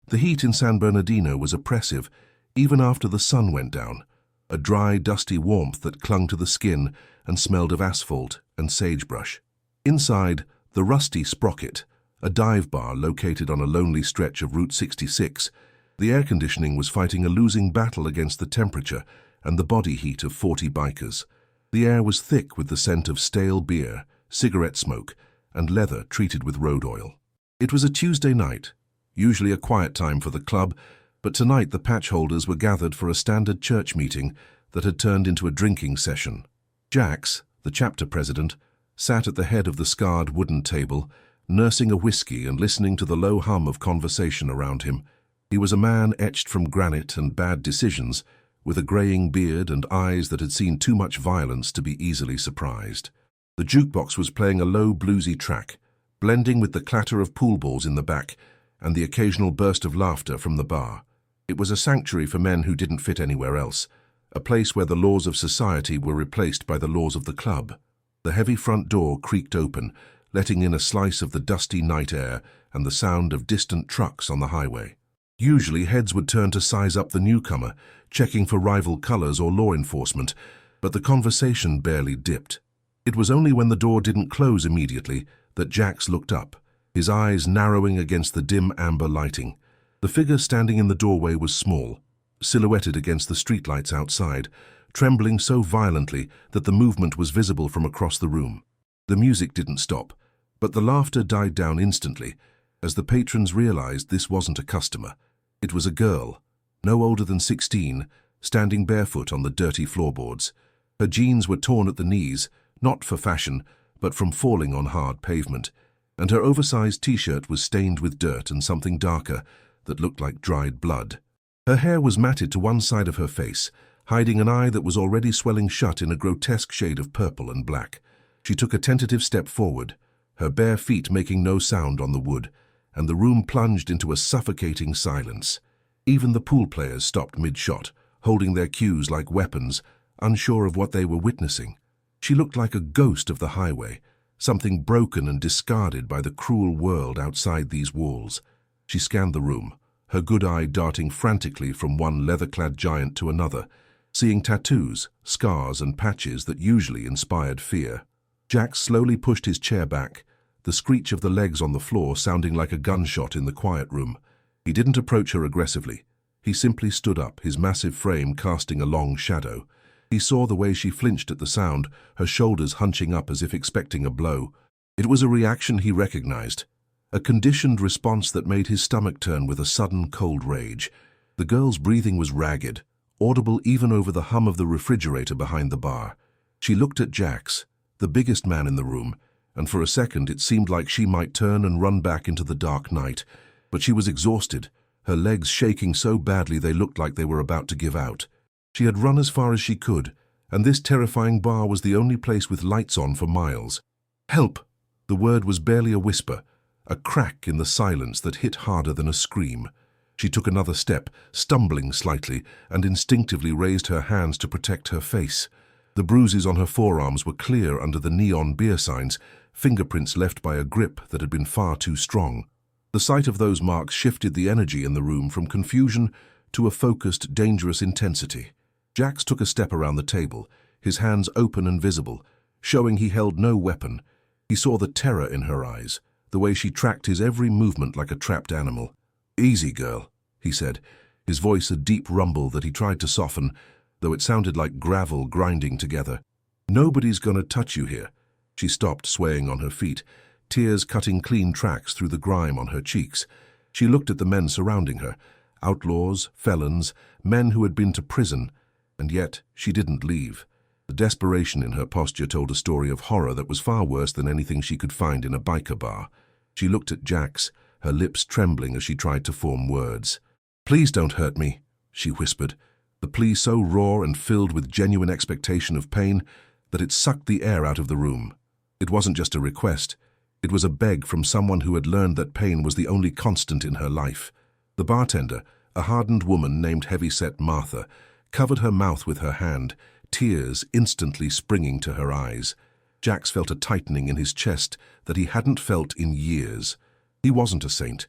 The heat in San Bernardino was oppressive, even after the sun went down, a dry, dusty warmth that clung to the skin and smelled of asphalt and sagebrush. Inside, the Rusty Sprocket, a dive bar located on a lonely stretch of Route 66, the air conditioning was fighting a losing battle against the temperature and the body heat of 40 bikers. The air was thick with the scent of stale beer, cigarette smoke, and leather treated with road oil. It was a Tuesday night, usually a quiet time for the club, but tonight the patch holders were gathered for a standard church meeting that had turned into a drinking session. Jax, the chapter president, sat at the head of the scarred wooden table, nursing a whiskey and listening to the low hum of conversation around him. He was a man etched from granite and bad decisions, with a greying beard and eyes that had seen too much violence to be easily surprised. The jukebox was playing a low bluesy track, blending with the clatter of pool balls in the back and the occasional burst of laughter from the bar. It was a sanctuary for men who didn't fit anywhere else, a place where the laws of society were replaced by the laws of the club. The heavy front door creaked open, letting in a slice of the dusty night air and the sound of distant trucks on the highway. Usually heads would turn to size up the newcomer, checking for rival colors or law enforcement, but the conversation barely dipped. It was only when the door didn't close immediately that Jax looked up, his eyes narrowing against the dim amber lighting. The figure standing in the doorway was small, silhouetted against the streetlights outside, trembling so violently that the movement was visible from across the room. The music didn't stop, but the laughter died down instantly, as the patrons realized this wasn't a customer. It was a girl, no older than 16, standing barefoot on the dirty floorboards. Her jeans were torn at the knees, not for fashion, but from falling on hard pavement, and her oversized t-shirt was stained with dirt and something darker that looked like dried blood. Her hair was matted to one side of her face, hiding an eye that was already swelling shut in a grotesque shade of purple and black. She took a tentative step forward, her bare feet making no sound on the wood, and the room plunged into a suffocating silence. Even the pool players stopped mid-shot, holding their cues like weapons, unsure of what they were witnessing. She looked like a ghost of the highway, something broken and discarded by the cruel world outside these walls. She scanned the room, her good eye darting frantically from one leather-clad giant to another, seeing tattoos, scars, and patches that usually inspired fear. Jax slowly pushed his chair back, the screech of the legs on the floor sounding like a gunshot in the quiet room. He didn't approach her aggressively. He simply stood up, his massive frame casting a long shadow. He saw the way she flinched at the sound, her shoulders hunching up as if expecting a blow. It was a reaction he recognized, a conditioned response that made his stomach turn with a sudden cold rage. The girl's breathing was ragged, audible even over the hum of the refrigerator behind the bar. She looked at Jax, the biggest man in the room, and for a second it seemed like she might turn and run back into the dark night. But she was exhausted, her legs shaking so badly they looked like they were about to give out. She had run as far as she could, and this terrifying bar was the only place with lights on for miles. "Help!" The word was barely a whisper, a crack in the silence that hit harder than a scream. She took another step, stumbling slightly, and instinctively raised her hands to protect her face. The bruises on her forearms were clear under the neon beer signs, fingerprints left by a grip that had been far too strong. The sight of those marks shifted the energy in the room from confusion to a focused, dangerous intensity. Jax took a step around the table, his hands open and visible, showing he held no weapon. He saw the terror in her eyes, the way she tracked his every movement like a trapped animal. "Easy, girl," he said, his voice a deep rumble that he tried to soften, though it sounded like gravel grinding together. "Nobody's gonna touch you here." She stopped, swaying on her feet, tears cutting clean tracks through the grime on her cheeks. She looked at the men surrounding her, outlaws, felons, men who had been to prison, and yet she didn't leave. The desperation in her posture told a story of horror that was far worse than anything she could find in a biker bar. She looked at Jax, her lips trembling as she tried to form words. "Please don't hurt me," she whispered, the plea so raw and filled with genuine expectation of pain that it sucked the air out of the room. It wasn't just a request. It was a beg from someone who had learned that pain was the only constant in her life. The bartender, a hardened woman named Heavyset Martha, covered her mouth with her hand, tears instantly springing to her eyes. Jax felt a tightening in his chest that he hadn't felt in years. He wasn't a saint.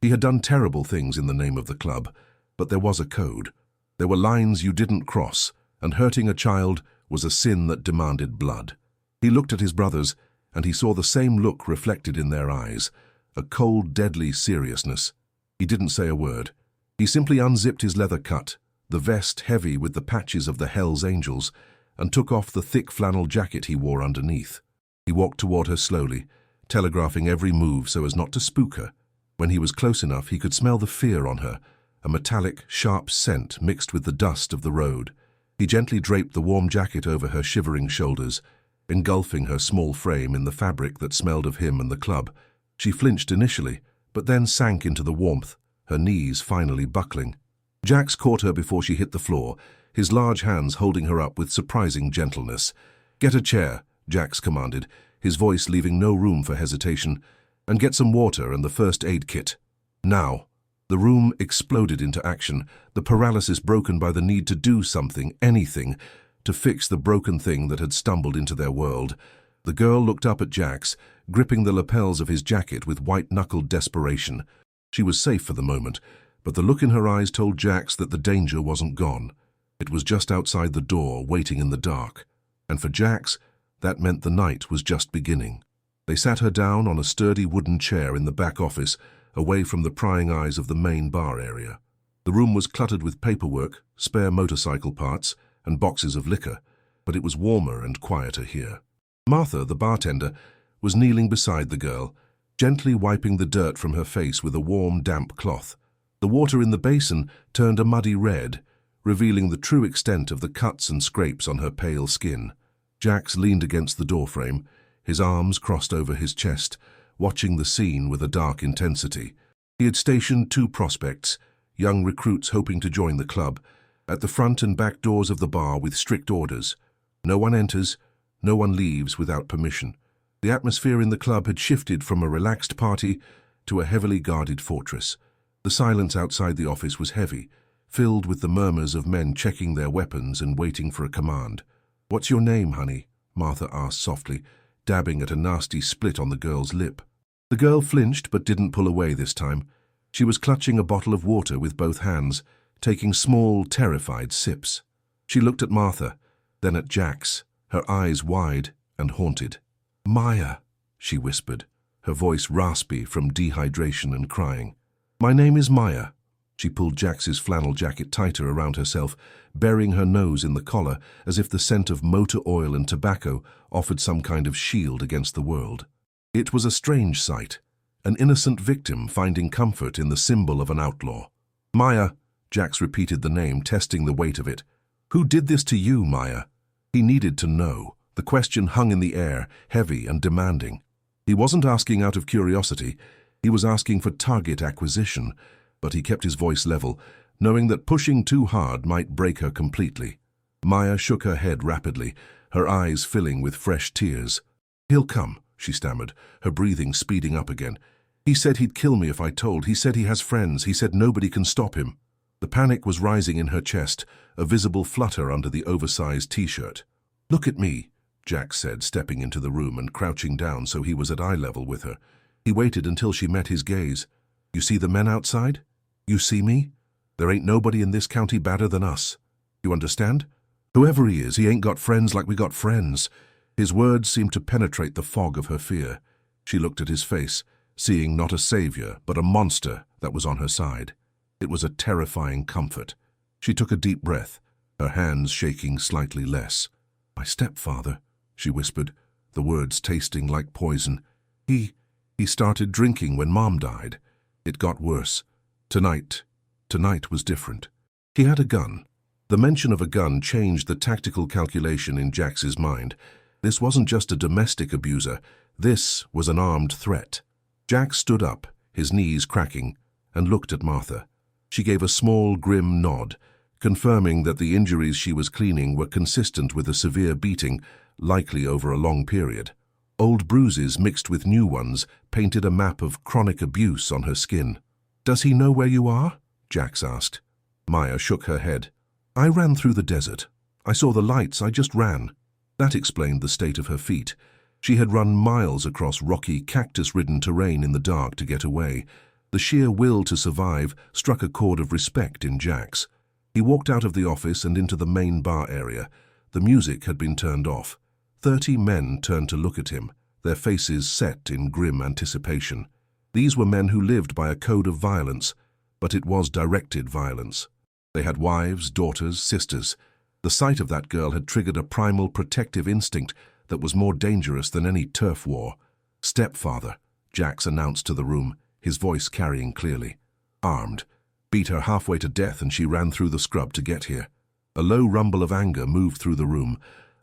He had done terrible things in the name of the club, but there was a code. There were lines you didn't cross, and hurting a child was a sin that demanded blood. He looked at his brothers, and he saw the same look reflected in their eyes, a cold, deadly seriousness. He didn't say a word. He simply unzipped his leather cut, the vest heavy with the patches of the Hells Angels, and took off the thick flannel jacket he wore underneath. He walked toward her slowly, telegraphing every move so as not to spook her. When he was close enough, he could smell the fear on her, a metallic, sharp scent mixed with the dust of the road. He gently draped the warm jacket over her shivering shoulders, engulfing her small frame in the fabric that smelled of him and the club. She flinched initially, but then sank into the warmth, her knees finally buckling. Jax caught her before she hit the floor, his large hands holding her up with surprising gentleness. "Get a chair," Jax commanded, his voice leaving no room for hesitation, "and get some water and the first aid kit. Now." The room exploded into action, the paralysis broken by the need to do something, anything, to fix the broken thing that had stumbled into their world. The girl looked up at Jax, gripping the lapels of his jacket with white-knuckled desperation. She was safe for the moment, but the look in her eyes told Jax that the danger wasn't gone. It was just outside the door, waiting in the dark. And for Jax, that meant the night was just beginning. They sat her down on a sturdy wooden chair in the back office, away from the prying eyes of the main bar area. The room was cluttered with paperwork, spare motorcycle parts, and boxes of liquor, but it was warmer and quieter here. Martha, the bartender, was kneeling beside the girl, gently wiping the dirt from her face with a warm, damp cloth. The water in the basin turned a muddy red, revealing the true extent of the cuts and scrapes on her pale skin. Jax leaned against the doorframe, his arms crossed over his chest, watching the scene with a dark intensity. He had stationed 2 prospects, young recruits hoping to join the club, at the front and back doors of the bar with strict orders. No one enters, no one leaves without permission. The atmosphere in the club had shifted from a relaxed party to a heavily guarded fortress. The silence outside the office was heavy, filled with the murmurs of men checking their weapons and waiting for a command. "What's your name, honey?" Martha asked softly, dabbing at a nasty split on the girl's lip. The girl flinched but didn't pull away this time. She was clutching a bottle of water with both hands, taking small, terrified sips. She looked at Martha, then at Jax, her eyes wide and haunted. "Maya," she whispered, her voice raspy from dehydration and crying. "My name is Maya." She pulled Jax's flannel jacket tighter around herself, burying her nose in the collar as if the scent of motor oil and tobacco offered some kind of shield against the world. It was a strange sight, an innocent victim finding comfort in the symbol of an outlaw. "Maya," Jax repeated the name, testing the weight of it. "Who did this to you, Maya?" He needed to know. The question hung in the air, heavy and demanding. He wasn't asking out of curiosity, he was asking for target acquisition, but he kept his voice level, knowing that pushing too hard might break her completely. Maya shook her head rapidly, her eyes filling with fresh tears. "He'll come," she stammered, her breathing speeding up again. "He said he'd kill me if I told. He said he has friends. He said nobody can stop him." The panic was rising in her chest, a visible flutter under the oversized t-shirt. "Look at me," Jax said, stepping into the room and crouching down so he was at eye level with her. He waited until she met his gaze. "You see the men outside? You see me? There ain't nobody in this county badder than us. You understand? Whoever he is, he ain't got friends like we got friends." His words seemed to penetrate the fog of her fear. She looked at his face, seeing not a savior, but a monster that was on her side. It was a terrifying comfort. She took a deep breath, her hands shaking slightly less. "My stepfather," she whispered, the words tasting like poison. He started drinking when Mom died. It got worse. Tonight was different. He had a gun. The mention of a gun changed the tactical calculation in Jax's mind. This wasn't just a domestic abuser. This was an armed threat. Jax stood up, his knees cracking, and looked at Martha. She gave a small, grim nod, confirming that the injuries she was cleaning were consistent with a severe beating, likely over a long period. Old bruises mixed with new ones painted a map of chronic abuse on her skin. "Does he know where you are?" Jax asked. Maya shook her head. "I ran through the desert. I saw the lights, I just ran." That explained the state of her feet. She had run miles across rocky, cactus-ridden terrain in the dark to get away. The sheer will to survive struck a chord of respect in Jax. He walked out of the office and into the main bar area. The music had been turned off. 30 men turned to look at him, their faces set in grim anticipation. These were men who lived by a code of violence, but it was directed violence. They had wives, daughters, sisters. The sight of that girl had triggered a primal protective instinct that was more dangerous than any turf war. "Stepfather," Jax announced to the room, his voice carrying clearly. "Armed. Beat her halfway to death and she ran through the scrub to get here." A low rumble of anger moved through the room,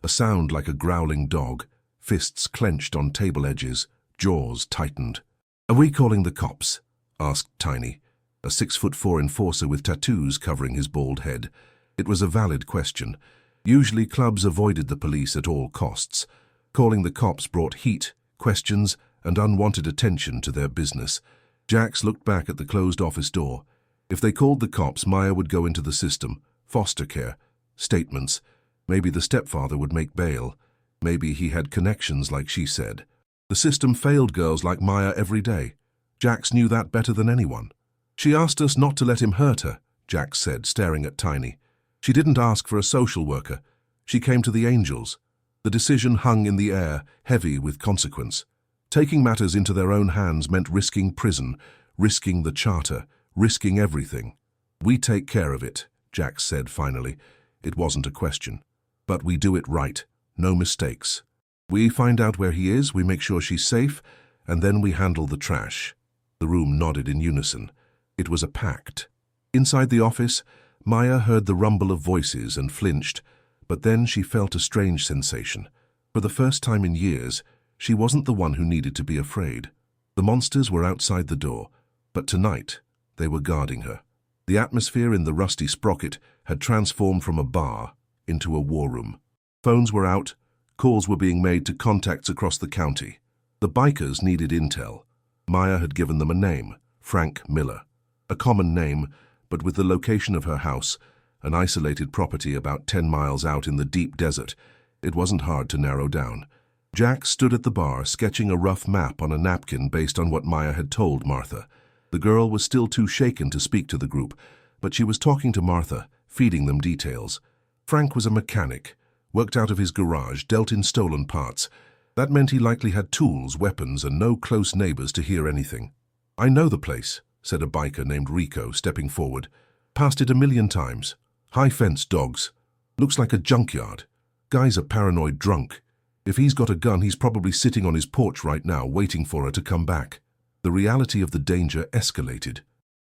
a sound like a growling dog, fists clenched on table edges, jaws tightened. "Are we calling the cops?" asked Tiny, a 6'4" enforcer with tattoos covering his bald head. It was a valid question. Usually clubs avoided the police at all costs. Calling the cops brought heat, questions, and unwanted attention to their business. Jax looked back at the closed office door. If they called the cops, Maya would go into the system. Foster care. Statements. Maybe the stepfather would make bail. Maybe he had connections like she said. The system failed girls like Maya every day. Jax knew that better than anyone. "She asked us not to let him hurt her," Jax said, staring at Tiny. "She didn't ask for a social worker. She came to the Angels." The decision hung in the air, heavy with consequence. Taking matters into their own hands meant risking prison, risking the charter, risking everything. "We take care of it," Jax said finally. It wasn't a question. "But we do it right. No mistakes. We find out where he is, we make sure she's safe, and then we handle the trash." The room nodded in unison. It was a pact. Inside the office, Maya heard the rumble of voices and flinched, but then she felt a strange sensation. For the first time in years, she wasn't the one who needed to be afraid. The monsters were outside the door, but tonight they were guarding her. The atmosphere in the rusty sprocket had transformed from a bar into a war room. Phones were out, calls were being made to contacts across the county. The bikers needed intel. Maya had given them a name, Frank Miller. A common name, but with the location of her house, an isolated property about 10 miles out in the deep desert, it wasn't hard to narrow down. Jack stood at the bar, sketching a rough map on a napkin based on what Maya had told Martha. The girl was still too shaken to speak to the group, but she was talking to Martha, feeding them details. Frank was a mechanic, worked out of his garage, dealt in stolen parts. That meant he likely had tools, weapons, and no close neighbors to hear anything. "I know the place," said a biker named Rico, stepping forward. "Passed it 1,000,000 times. High fence, dogs. Looks like a junkyard. Guy's a paranoid drunk. If he's got a gun, he's probably sitting on his porch right now, waiting for her to come back." The reality of the danger escalated.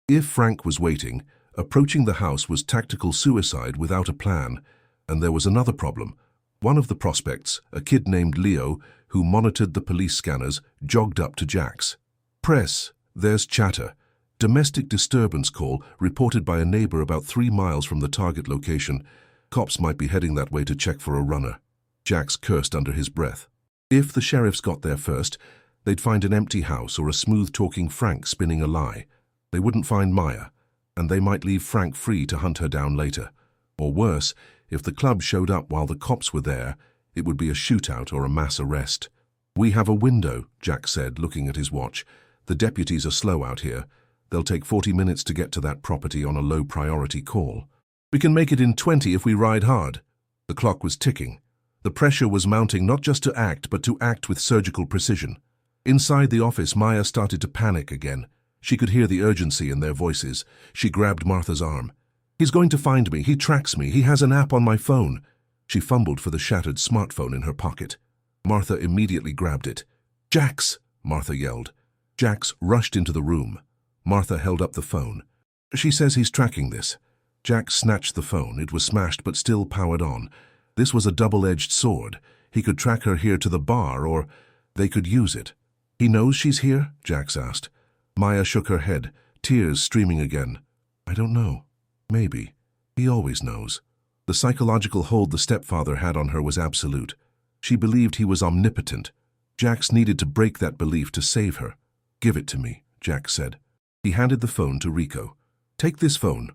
If Frank was waiting, approaching the house was tactical suicide without a plan. And there was another problem. One of the prospects, a kid named Leo, who monitored the police scanners, jogged up to Jax. "Press, there's chatter. Domestic disturbance call reported by a neighbor about 3 miles from the target location. Cops might be heading that way to check for a runner." Jax cursed under his breath. If the sheriffs got there first, they'd find an empty house or a smooth-talking Frank spinning a lie. They wouldn't find Maya, and they might leave Frank free to hunt her down later. Or worse, if the club showed up while the cops were there, it would be a shootout or a mass arrest. "We have a window," Jack said, looking at his watch. "The deputies are slow out here. They'll take 40 minutes to get to that property on a low-priority call. We can make it in 20 if we ride hard." The clock was ticking. The pressure was mounting not just to act, but to act with surgical precision. Inside the office, Maya started to panic again. She could hear the urgency in their voices. She grabbed Martha's arm. "He's going to find me. He tracks me. He has an app on my phone." She fumbled for the shattered smartphone in her pocket. Martha immediately grabbed it. "Jax!" Martha yelled. Jax rushed into the room. Martha held up the phone. "She says he's tracking this." Jax snatched the phone. It was smashed but still powered on. This was a double-edged sword. He could track her here to the bar, or they could use it. "He knows she's here?" Jax asked. Maya shook her head, tears streaming again. "I don't know. Maybe. He always knows." The psychological hold the stepfather had on her was absolute. She believed he was omnipotent. Jax needed to break that belief to save her. "Give it to me," Jax said. He handed the phone to Rico. "Take this phone.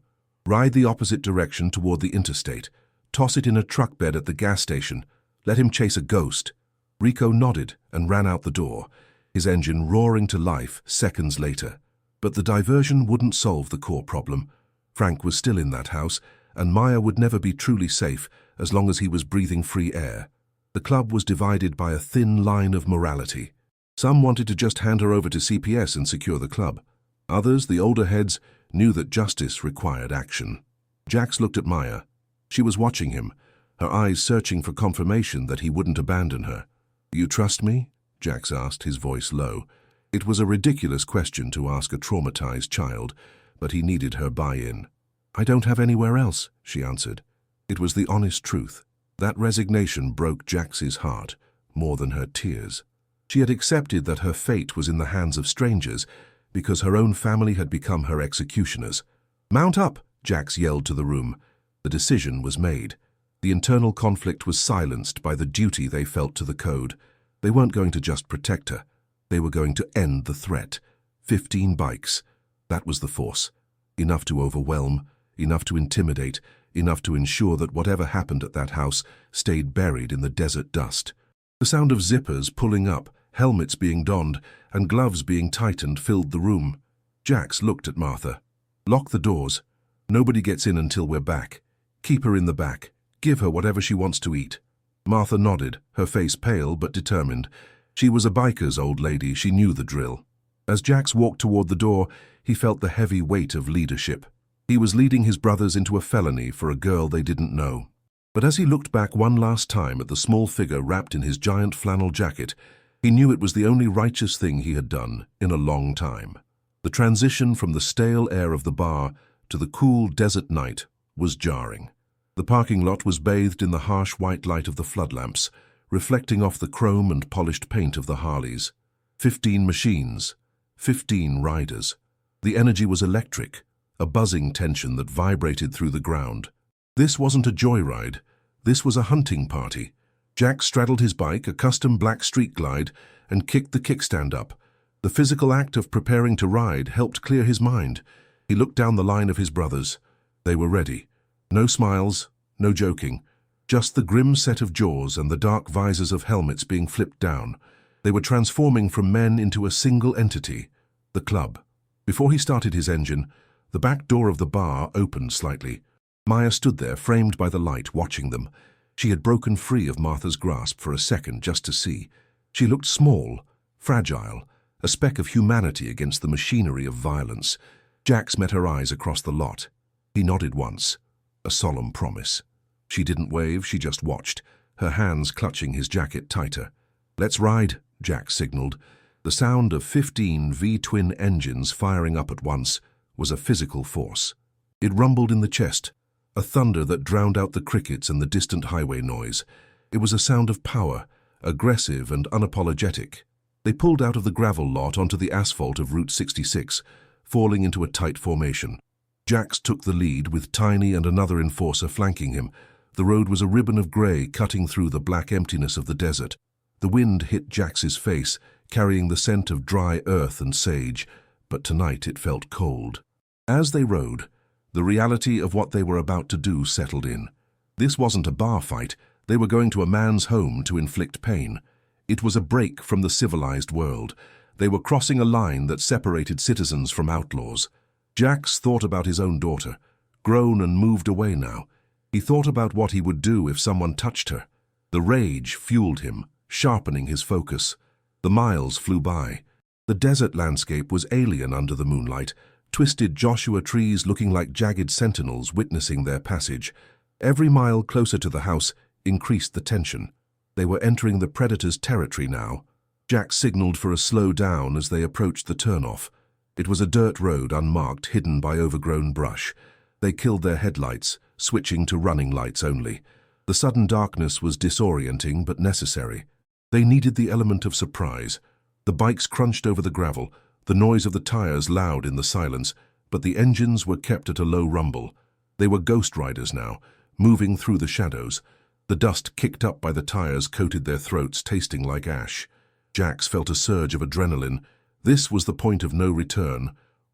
Ride the opposite direction toward the interstate. Toss it in a truck bed at the gas station. Let him chase a ghost." Rico nodded and ran out the door, his engine roaring to life seconds later. But the diversion wouldn't solve the core problem. Frank was still in that house, and Maya would never be truly safe as long as he was breathing free air. The club was divided by a thin line of morality. Some wanted to just hand her over to CPS and secure the club. Others, the older heads, knew that justice required action. Jax looked at Maya. She was watching him, her eyes searching for confirmation that he wouldn't abandon her. "You trust me?" Jax asked, his voice low. It was a ridiculous question to ask a traumatized child, but he needed her buy-in. "I don't have anywhere else," she answered. It was the honest truth. That resignation broke Jax's heart more than her tears. She had accepted that her fate was in the hands of strangers because her own family had become her executioners. "Mount up!" Jax yelled to the room. The decision was made. The internal conflict was silenced by the duty they felt to the code. They weren't going to just protect her. They were going to end the threat. 15 bikes. That was the force. Enough to overwhelm, enough to intimidate, enough to ensure that whatever happened at that house stayed buried in the desert dust. The sound of zippers pulling up, helmets being donned, and gloves being tightened filled the room. Jax looked at Martha. "Lock the doors. Nobody gets in until we're back. Keep her in the back. Give her whatever she wants to eat." Martha nodded, her face pale but determined. She was a biker's old lady, she knew the drill. As Jax walked toward the door, he felt the heavy weight of leadership. He was leading his brothers into a felony for a girl they didn't know. But as he looked back one last time at the small figure wrapped in his giant flannel jacket, he knew it was the only righteous thing he had done in a long time. The transition from the stale air of the bar to the cool desert night was jarring. The parking lot was bathed in the harsh white light of the floodlamps, reflecting off the chrome and polished paint of the Harleys. 15 machines, 15 riders. The energy was electric, a buzzing tension that vibrated through the ground. This wasn't a joyride. This was a hunting party. Jax straddled his bike, a custom black street glide, and kicked the kickstand up. The physical act of preparing to ride helped clear his mind. He looked down the line of his brothers. They were ready. No smiles, no joking. Just the grim set of jaws and the dark visors of helmets being flipped down. They were transforming from men into a single entity, the club. Before he started his engine, the back door of the bar opened slightly. Maya stood there, framed by the light, watching them. She had broken free of Martha's grasp for a second just to see. She looked small, fragile, a speck of humanity against the machinery of violence. Jax met her eyes across the lot. He nodded once, a solemn promise. She didn't wave, she just watched, her hands clutching his jacket tighter. "Let's ride," Jax signaled. The sound of 15 V-twin engines firing up at once was a physical force. It rumbled in the chest, a thunder that drowned out the crickets and the distant highway noise. It was a sound of power, aggressive and unapologetic. They pulled out of the gravel lot onto the asphalt of Route 66, falling into a tight formation. Jax took the lead with Tiny and another enforcer flanking him. The road was a ribbon of grey cutting through the black emptiness of the desert. The wind hit Jax's face, carrying the scent of dry earth and sage, but tonight it felt cold. As they rode, the reality of what they were about to do settled in. This wasn't a bar fight. They were going to a man's home to inflict pain. It was a break from the civilized world. They were crossing a line that separated citizens from outlaws. Jax thought about his own daughter, grown and moved away now. He thought about what he would do if someone touched her. The rage fueled him, sharpening his focus. The miles flew by. The desert landscape was alien under the moonlight, twisted Joshua trees looking like jagged sentinels witnessing their passage. Every mile closer to the house increased the tension. They were entering the predator's territory now. Jax signaled for a slow down as they approached the turnoff. It was a dirt road, unmarked, hidden by overgrown brush. They killed their headlights, switching to running lights only. The sudden darkness was disorienting but necessary. They needed the element of surprise. The bikes crunched over the gravel, the noise of the tires loud in the silence, but the engines were kept at a low rumble. They were ghost riders now, moving through the shadows. The dust kicked up by the tires coated their throats, tasting like ash. Jax felt a surge of adrenaline. This was the point of no return.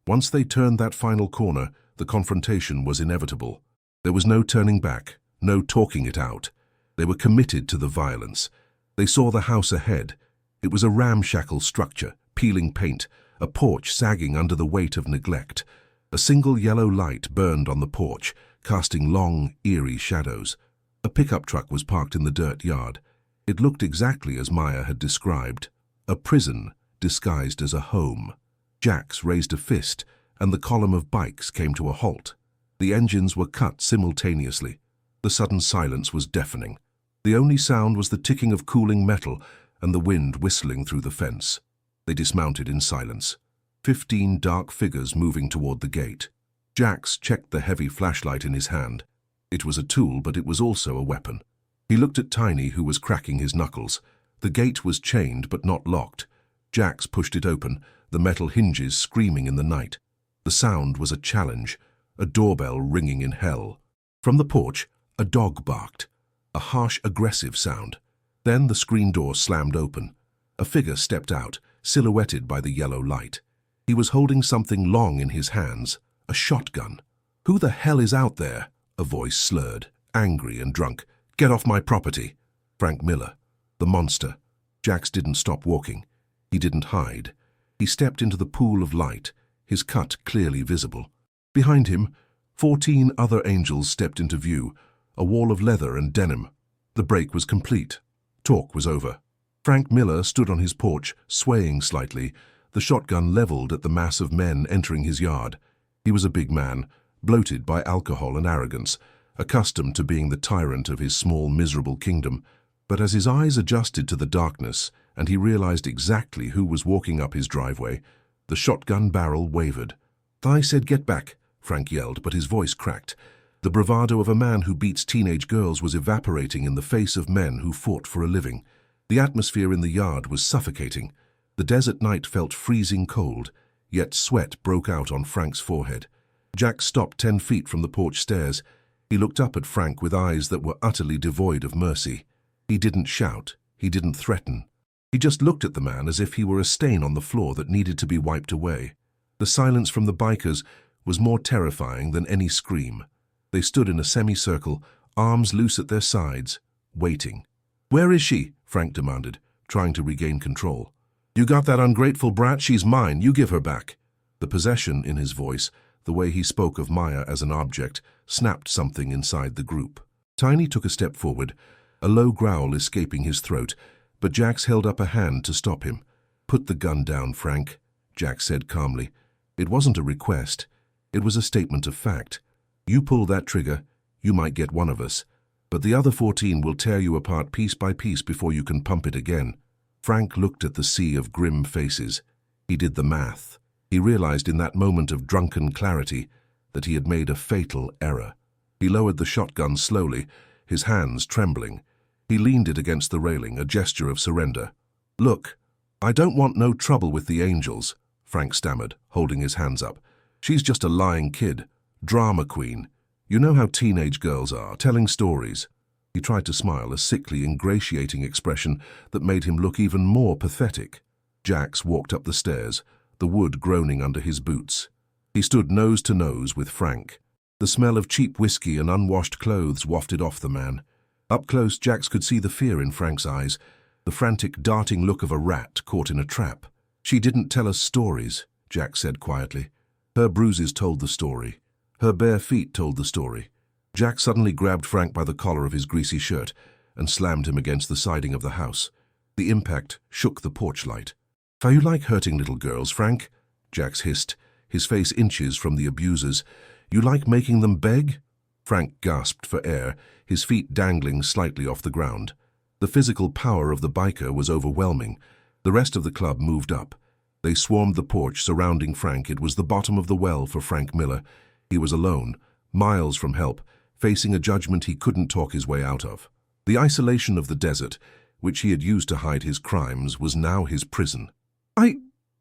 Once they turned that final corner, the confrontation was inevitable. There was no turning back, no talking it out. They were committed to the violence. They saw the house ahead. It was a ramshackle structure, peeling paint, a porch sagging under the weight of neglect. A single yellow light burned on the porch, casting long, eerie shadows. A pickup truck was parked in the dirt yard. It looked exactly as Maya had described. A prison disguised as a home. Jax raised a fist, and the column of bikes came to a halt. The engines were cut simultaneously. The sudden silence was deafening. The only sound was the ticking of cooling metal and the wind whistling through the fence. They dismounted in silence. 15 dark figures moving toward the gate. Jax checked the heavy flashlight in his hand. It was a tool, but it was also a weapon. He looked at Tiny, who was cracking his knuckles. The gate was chained but not locked. Jax pushed it open, the metal hinges screaming in the night. The sound was a challenge, a doorbell ringing in hell. From the porch, a dog barked, a harsh, aggressive sound. Then the screen door slammed open. A figure stepped out, silhouetted by the yellow light. He was holding something long in his hands, a shotgun. "Who the hell is out there?" A voice slurred, angry and drunk. "Get off my property." Frank Miller, the monster. Jax didn't stop walking. He didn't hide. He stepped into the pool of light, his cut clearly visible. Behind him, 14 other angels stepped into view, a wall of leather and denim. The break was complete. Talk was over. Frank Miller stood on his porch, swaying slightly, the shotgun leveled at the mass of men entering his yard. He was a big man, bloated by alcohol and arrogance, accustomed to being the tyrant of his small, miserable kingdom. But as his eyes adjusted to the darkness and he realized exactly who was walking up his driveway, the shotgun barrel wavered. "I said get back," Frank yelled, but his voice cracked. The bravado of a man who beats teenage girls was evaporating in the face of men who fought for a living. The atmosphere in the yard was suffocating. The desert night felt freezing cold, yet sweat broke out on Frank's forehead. Jack stopped 10 feet from the porch stairs. He looked up at Frank with eyes that were utterly devoid of mercy. He didn't shout. He didn't threaten. He just looked at the man as if he were a stain on the floor that needed to be wiped away. The silence from the bikers was more terrifying than any scream. They stood in a semicircle, arms loose at their sides, waiting. "Where is she?" Frank demanded, trying to regain control. "You got that ungrateful brat? She's mine. You give her back." The possession in his voice, the way he spoke of Maya as an object, snapped something inside the group. Tiny took a step forward, a low growl escaping his throat, but Jax held up a hand to stop him. "Put the gun down, Frank," Jax said calmly. It wasn't a request. It was a statement of fact. "You pull that trigger, you might get one of us, but the other 14 will tear you apart piece by piece before you can pump it again." Frank looked at the sea of grim faces. He did the math. He realized in that moment of drunken clarity that he had made a fatal error. He lowered the shotgun slowly, his hands trembling. He leaned it against the railing, a gesture of surrender. "Look, I don't want no trouble with the angels," Frank stammered, holding his hands up. "She's just a lying kid. Drama queen. You know how teenage girls are, telling stories." He tried to smile, a sickly, ingratiating expression that made him look even more pathetic. Jax walked up the stairs, the wood groaning under his boots. He stood nose to nose with Frank. The smell of cheap whiskey and unwashed clothes wafted off the man. Up close, Jax could see the fear in Frank's eyes, the frantic, darting look of a rat caught in a trap. "She didn't tell us stories," Jax said quietly. "Her bruises told the story. Her bare feet told the story." Jack suddenly grabbed Frank by the collar of his greasy shirt and slammed him against the siding of the house. The impact shook the porch light. "Are you like hurting little girls, Frank?" Jax hissed, his face inches from the abusers. "You like making them beg?" Frank gasped for air, his feet dangling slightly off the ground. The physical power of the biker was overwhelming. The rest of the club moved up. They swarmed the porch surrounding Frank. It was the bottom of the well for Frank Miller. He was alone, miles from help, facing a judgment he couldn't talk his way out of. The isolation of the desert, which he had used to hide his crimes, was now his prison.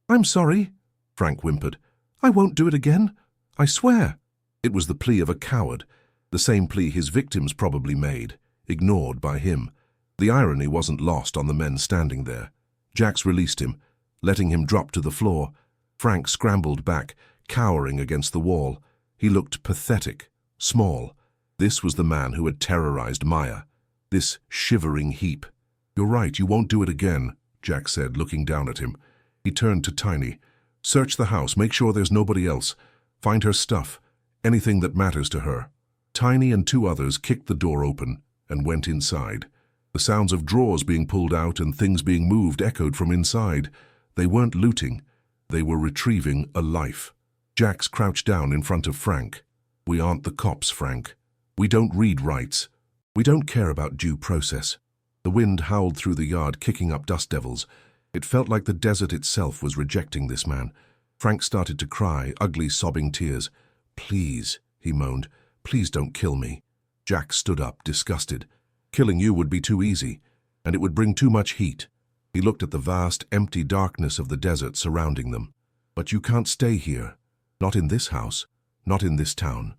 I'm sorry," Frank whimpered. "I won't do it again. I swear." It was the plea of a coward, the same plea his victims probably made, ignored by him. The irony wasn't lost on the men standing there. Jax released him, letting him drop to the floor. Frank scrambled back, cowering against the wall. He looked pathetic, small. This was the man who had terrorized Maya, this shivering heap. "You're right, you won't do it again," Jack said, looking down at him. He turned to Tiny. Search the house, make sure there's nobody else. Find her stuff, anything that matters to her." Tiny and two others kicked the door open and went inside. The sounds of drawers being pulled out and things being moved echoed from inside. They weren't looting. They were retrieving a life. Jax crouched down in front of Frank. "We aren't the cops, Frank. We don't read rights. We don't care about due process." The wind howled through the yard, kicking up dust devils. It felt like the desert itself was rejecting this man. Frank started to cry, ugly, sobbing tears. "Please," he moaned, "please don't kill me." Jax stood up, disgusted. Killing you would be too easy, and it would bring too much heat. He looked at the vast, empty darkness of the desert surrounding them. "But you can't stay here. Not in this house. Not in this town.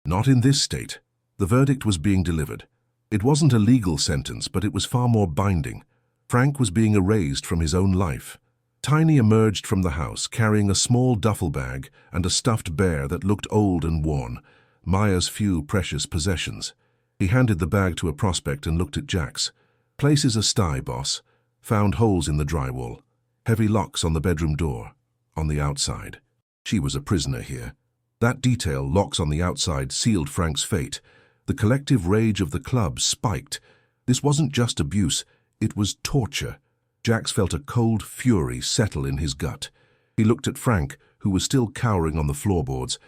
Not in this state." The verdict was being delivered. It wasn't a legal sentence, but it was far more binding. Frank was being erased from his own life. Tiny emerged from the house, carrying a small duffel bag and a stuffed bear that looked old and worn, Maya's few precious possessions. He handed the bag to a prospect and looked at Jax. "Place is a sty, boss. Found holes in the drywall. Heavy locks on the bedroom door. On the outside. She was a prisoner here." That detail, locks on the outside, sealed Frank's fate. The collective rage of the club spiked. This wasn't just abuse, it was torture. Jax felt a cold fury settle in his gut. He looked at Frank, who was still cowering on the floorboards.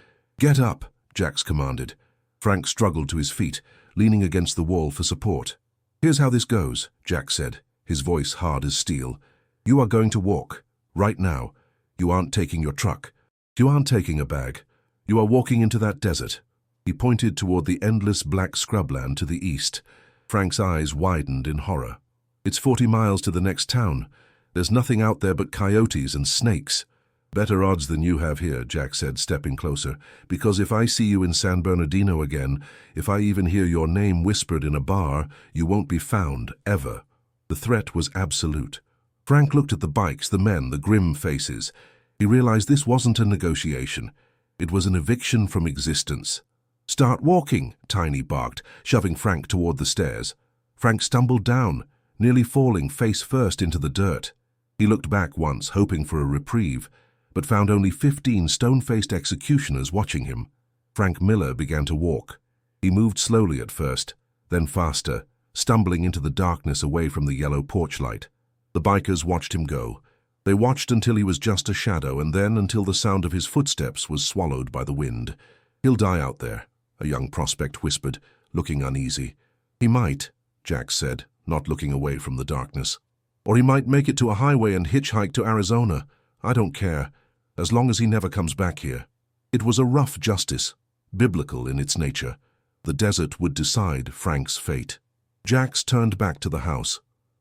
"Get up," Jax commanded. Frank struggled to his feet, leaning against the wall for support. "Here's how this goes," Jax said, his voice hard as steel. "You are going to walk. Right now. You aren't taking your truck. You aren't taking a bag. You are walking into that desert." He pointed toward the endless black scrubland to the east. Frank's eyes widened in horror. "It's 40 miles to the next town. There's nothing out there but coyotes and snakes." "Better odds than you have here," Jack said, stepping closer, "because if I see you in San Bernardino again, if I even hear your name whispered in a bar, you won't be found, ever." The threat was absolute. Frank looked at the bikes, the men, the grim faces. He realized this wasn't a negotiation. It was an eviction from existence. "Start walking," Tiny barked, shoving Frank toward the stairs. Frank stumbled down, nearly falling face first into the dirt. He looked back once, hoping for a reprieve, but found only 15 stone-faced executioners watching him. Frank Miller began to walk. He moved slowly at first, then faster, stumbling into the darkness away from the yellow porch light. The bikers watched him go. They watched until he was just a shadow, and then until the sound of his footsteps was swallowed by the wind. "He'll die out there," a young prospect whispered, looking uneasy. "He might," Jax said, not looking away from the darkness. "Or he might make it to a highway and hitchhike to Arizona. I don't care, as long as he never comes back here." It was a rough justice, biblical in its nature. The desert would decide Frank's fate. Jax turned back to the house.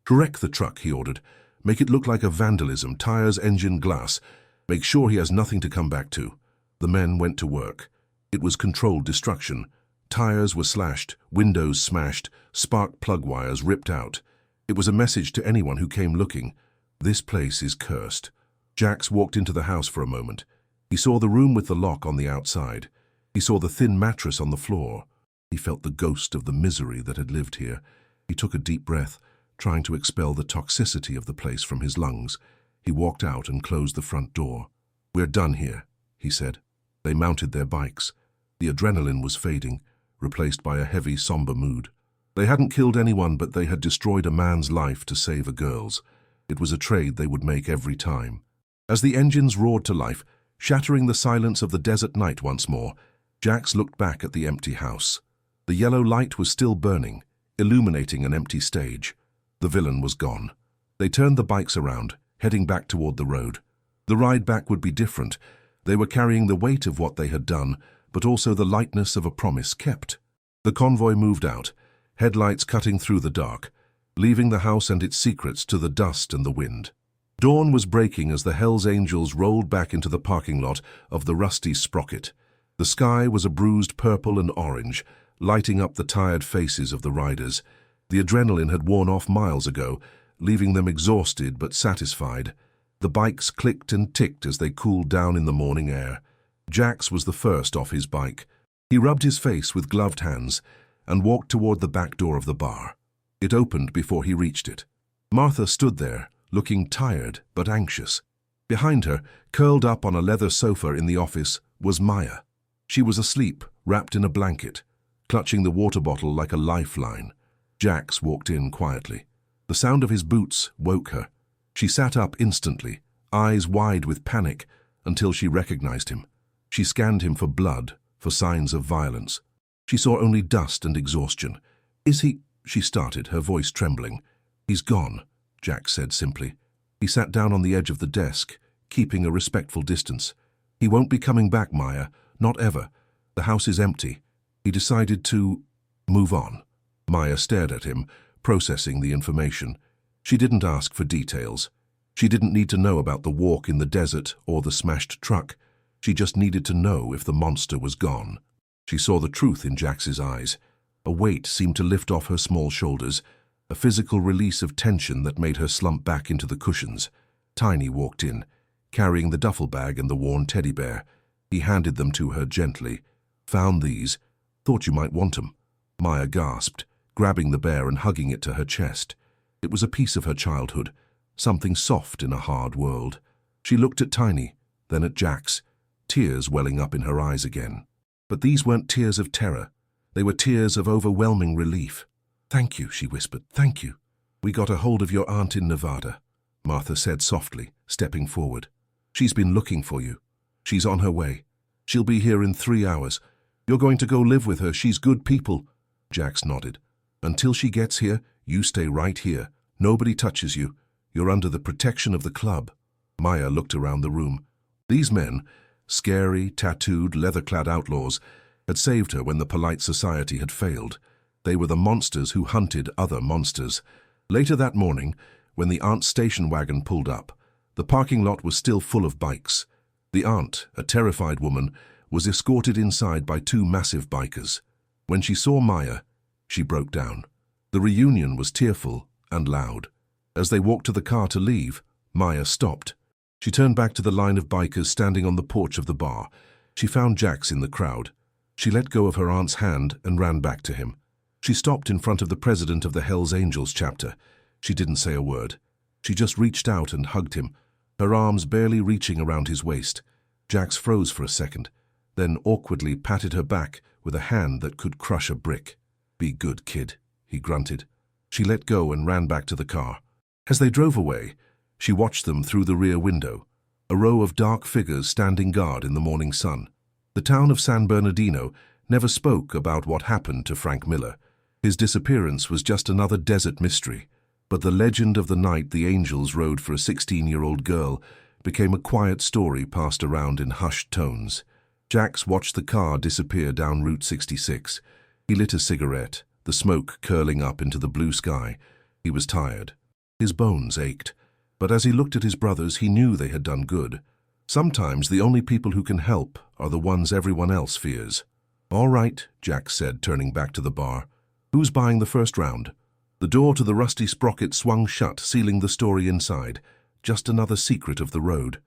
"Wreck the truck," he ordered. "Make it look like a vandalism, tires, engine, glass. Make sure he has nothing to come back to." The men went to work. It was controlled destruction. Tires were slashed, windows smashed, spark plug wires ripped out. It was a message to anyone who came looking. This place is cursed. Jax walked into the house for a moment. He saw the room with the lock on the outside. He saw the thin mattress on the floor. He felt the ghost of the misery that had lived here. He took a deep breath, trying to expel the toxicity of the place from his lungs. He walked out and closed the front door. "We're done here," he said. They mounted their bikes. The adrenaline was fading, replaced by a heavy, somber mood. They hadn't killed anyone, but they had destroyed a man's life to save a girl's. It was a trade they would make every time. As the engines roared to life, shattering the silence of the desert night once more, Jax looked back at the empty house. The yellow light was still burning, illuminating an empty stage. The villain was gone. They turned the bikes around, heading back toward the road. The ride back would be different. They were carrying the weight of what they had done, but also the lightness of a promise kept. The convoy moved out, headlights cutting through the dark, leaving the house and its secrets to the dust and the wind. Dawn was breaking as the Hells Angels rolled back into the parking lot of the rusty Sprocket. The sky was a bruised purple and orange, lighting up the tired faces of the riders. The adrenaline had worn off miles ago, leaving them exhausted but satisfied. The bikes clicked and ticked as they cooled down in the morning air. Jax was the first off his bike. He rubbed his face with gloved hands and walked toward the back door of the bar. It opened before he reached it. Martha stood there, looking tired but anxious. Behind her, curled up on a leather sofa in the office, was Maya. She was asleep, wrapped in a blanket, clutching the water bottle like a lifeline. Jax walked in quietly. The sound of his boots woke her. She sat up instantly, eyes wide with panic, until she recognized him. She scanned him for blood, for signs of violence. She saw only dust and exhaustion. "Is he—" she started, her voice trembling. "He's gone," Jax said simply. He sat down on the edge of the desk, keeping a respectful distance. "He won't be coming back, Maya. Not ever. The house is empty." He decided to move on. Maya stared at him, processing the information. She didn't ask for details. She didn't need to know about the walk in the desert or the smashed truck. She just needed to know if the monster was gone. She saw the truth in Jax's eyes. A weight seemed to lift off her small shoulders, a physical release of tension that made her slump back into the cushions. Tiny walked in, carrying the duffel bag and the worn teddy bear. He handed them to her gently. "Found these. Thought you might want 'em." Maya gasped, grabbing the bear and hugging it to her chest. It was a piece of her childhood, something soft in a hard world. She looked at Tiny, then at Jax, tears welling up in her eyes again. But these weren't tears of terror. They were tears of overwhelming relief. "Thank you," she whispered. "Thank you." "We got a hold of your aunt in Nevada," Martha said softly, stepping forward. "She's been looking for you. She's on her way. She'll be here in 3 hours. You're going to go live with her. She's good people." Jax nodded. "Until she gets here, you stay right here. Nobody touches you. You're under the protection of the club." Maya looked around the room. These men, scary, tattooed, leather-clad outlaws, had saved her when the polite society had failed. They were the monsters who hunted other monsters. Later that morning, when the aunt's station wagon pulled up, the parking lot was still full of bikes. The aunt, a terrified woman, was escorted inside by 2 massive bikers. When she saw Maya, she broke down. The reunion was tearful and loud. As they walked to the car to leave, Maya stopped. She turned back to the line of bikers standing on the porch of the bar. She found Jax in the crowd. She let go of her aunt's hand and ran back to him. She stopped in front of the president of the Hells Angels chapter. She didn't say a word. She just reached out and hugged him, her arms barely reaching around his waist. Jax froze for a second, then awkwardly patted her back with a hand that could crush a brick. "Be good, kid," he grunted. She let go and ran back to the car. As they drove away, she watched them through the rear window, a row of dark figures standing guard in the morning sun. The town of San Bernardino never spoke about what happened to Frank Miller. His disappearance was just another desert mystery, but the legend of the night the Angels rode for a 16-year-old girl became a quiet story passed around in hushed tones. Jax watched the car disappear down Route 66. He lit a cigarette, the smoke curling up into the blue sky. He was tired. His bones ached. But as he looked at his brothers, he knew they had done good. Sometimes the only people who can help are the ones everyone else fears. "All right," Jax said, turning back to the bar. "Who's buying the first round?" The door to the rusty sprocket swung shut, sealing the story inside. Just another secret of the road.